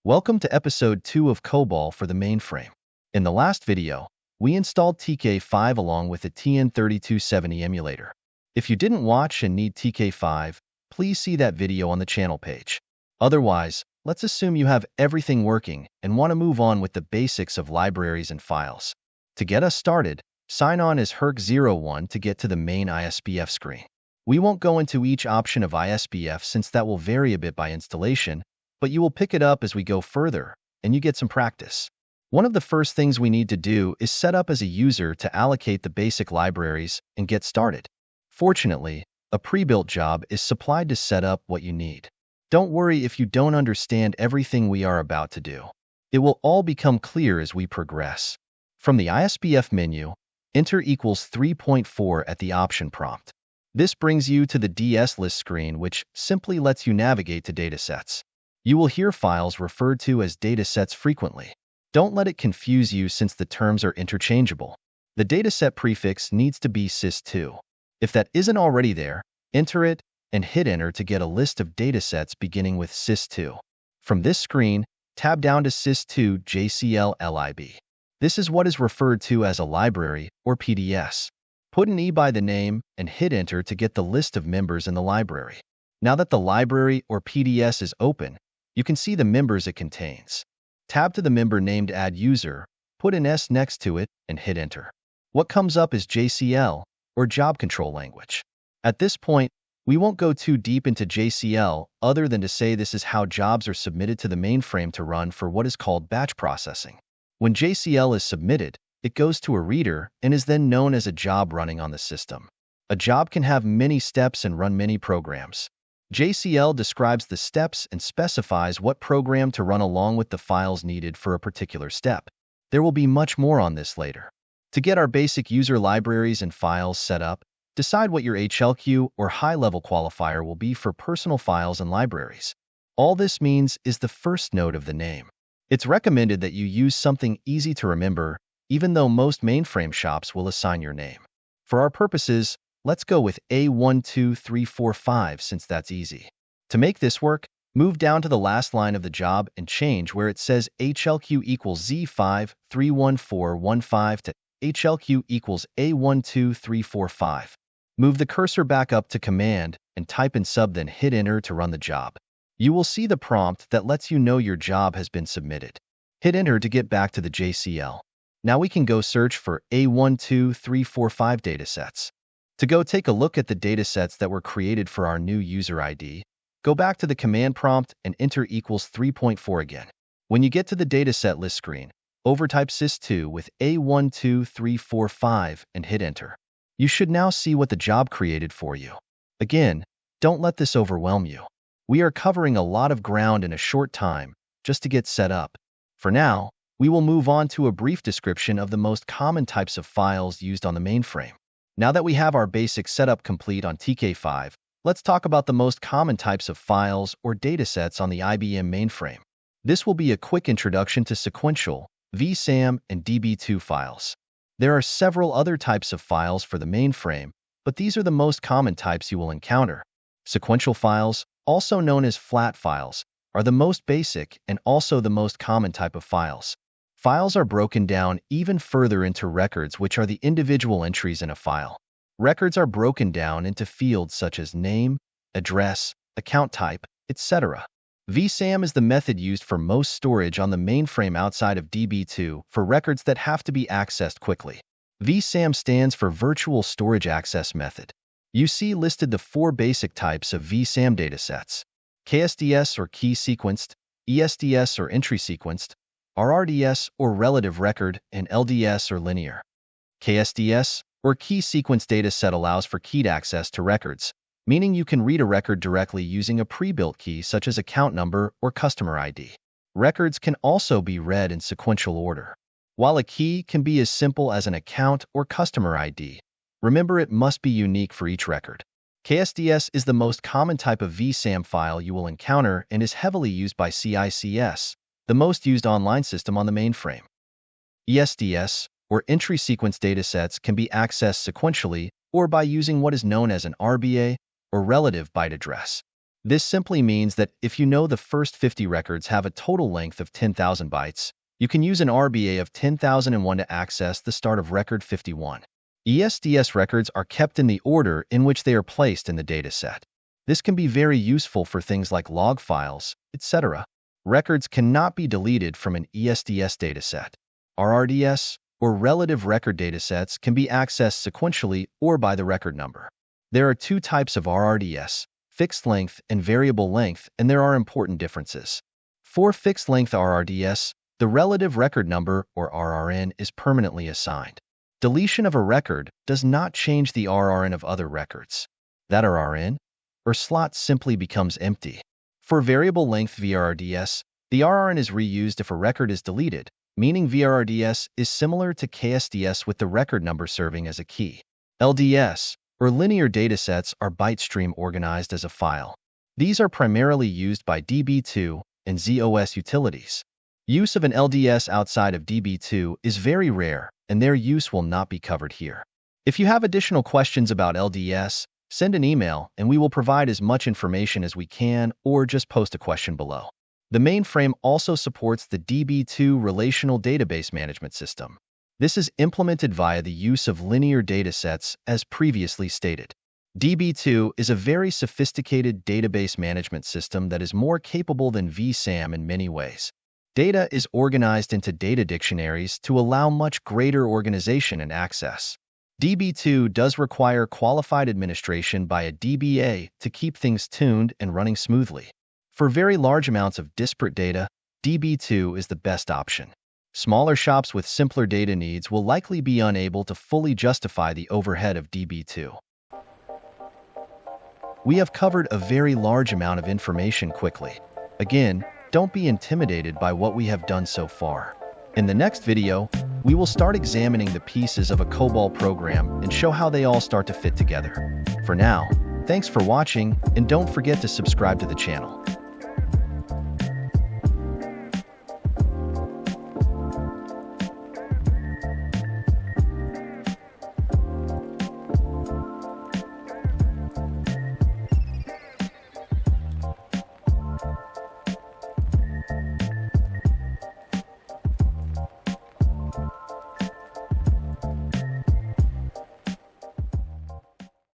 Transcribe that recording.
Welcome to episode 2 of COBOL for the mainframe. In the last video, we installed TK5 along with the TN3270 emulator. If you didn't watch and need TK5, please see that video on the channel page. Otherwise, let's assume you have everything working and want to move on with the basics of libraries and files. To get us started, sign on as Herc01 to get to the main ISBF screen. We won't go into each option of ISBF since that will vary a bit by installation, but you will pick it up as we go further, and you get some practice. One of the first things we need to do is set up as a user to allocate the basic libraries and get started. Fortunately, a pre-built job is supplied to set up what you need. Don't worry if you don't understand everything we are about to do. It will all become clear as we progress. From the ISBF menu, enter equals 3.4 at the option prompt. This brings you to the DS list screen, which simply lets you navigate to datasets. You will hear files referred to as datasets frequently. Don't let it confuse you since the terms are interchangeable. The dataset prefix needs to be sys2. If that isn't already there, enter it and hit enter to get a list of datasets beginning with sys2. From this screen, tab down to sys2 JCL lib. This is what is referred to as a library or PDS. Put an E by the name and hit enter to get the list of members in the library. Now that the library or PDS is open, you can see the members it contains. Tab to the member named Add User, put an S next to it, and hit enter. What comes up is JCL, or Job Control Language. At this point, we won't go too deep into JCL other than to say this is how jobs are submitted to the mainframe to run for what is called batch processing. When JCL is submitted, it goes to a reader and is then known as a job running on the system. A job can have many steps and run many programs. JCL describes the steps and specifies what program to run along with the files needed for a particular step. There will be much more on this later. To get our basic user libraries and files set up, decide what your HLQ or high-level qualifier will be for personal files and libraries. All this means is the first node of the name. It's recommended that you use something easy to remember, even though most mainframe shops will assign your name. For our purposes, let's go with A12345 since that's easy. To make this work, move down to the last line of the job and change where it says HLQ equals Z5314115 to HLQ equals A12345. Move the cursor back up to command and type in sub, then hit enter to run the job. You will see the prompt that lets you know your job has been submitted. Hit enter to get back to the JCL. Now we can go search for A12345 datasets. To go take a look at the datasets that were created for our new user ID, go back to the command prompt and enter equals 3.4 again. When you get to the dataset list screen, overtype sys2 with A12345 and hit enter. You should now see what the job created for you. Again, don't let this overwhelm you. We are covering a lot of ground in a short time just to get set up. For now, we will move on to a brief description of the most common types of files used on the mainframe. Now that we have our basic setup complete on TK5, let's talk about the most common types of files or datasets on the IBM mainframe. This will be a quick introduction to sequential, VSAM, and DB2 files. There are several other types of files for the mainframe, but these are the most common types you will encounter. Sequential files, also known as flat files, are the most basic and also the most common type of files. Files are broken down even further into records, which are the individual entries in a file. Records are broken down into fields such as name, address, account type, etc. VSAM is the method used for most storage on the mainframe outside of DB2 for records that have to be accessed quickly. VSAM stands for Virtual Storage Access Method. You see listed the 4 basic types of VSAM datasets: KSDS or key sequenced, ESDS or entry sequenced, RRDS or relative record, and LDS or linear. KSDS, or key sequence dataset, allows for keyed access to records, meaning you can read a record directly using a pre-built key such as account number or customer ID. Records can also be read in sequential order. While a key can be as simple as an account or customer ID, remember it must be unique for each record. KSDS is the most common type of VSAM file you will encounter and is heavily used by CICS, the most used online system on the mainframe. ESDS, or entry sequence datasets, can be accessed sequentially or by using what is known as an RBA, or relative byte address. This simply means that if you know the first 50 records have a total length of 10,000 bytes, you can use an RBA of 10,001 to access the start of record 51. ESDS records are kept in the order in which they are placed in the dataset. This can be very useful for things like log files, etc. Records cannot be deleted from an ESDS dataset. RRDS, or relative record datasets, can be accessed sequentially or by the record number. There are two types of RRDS, fixed length and variable length, and there are important differences. For fixed length RRDS, the relative record number, or RRN, is permanently assigned. Deletion of a record does not change the RRN of other records. That RRN, or slot, simply becomes empty. For variable length VRRDS, the RRN is reused if a record is deleted, meaning VRRDS is similar to KSDS with the record number serving as a key. LDS, or linear datasets, are byte stream organized as a file. These are primarily used by DB2 and ZOS utilities. Use of an LDS outside of DB2 is very rare, and their use will not be covered here. If you have additional questions about LDS, send an email and we will provide as much information as we can, or just post a question below. The mainframe also supports the DB2 Relational Database Management System. This is implemented via the use of linear datasets, as previously stated. DB2 is a very sophisticated database management system that is more capable than VSAM in many ways. Data is organized into data dictionaries to allow much greater organization and access. DB2 does require qualified administration by a DBA to keep things tuned and running smoothly. For very large amounts of disparate data, DB2 is the best option. Smaller shops with simpler data needs will likely be unable to fully justify the overhead of DB2. We have covered a very large amount of information quickly. Again, don't be intimidated by what we have done so far. In the next video, we will start examining the pieces of a COBOL program and show how they all start to fit together. For now, thanks for watching, and don't forget to subscribe to the channel.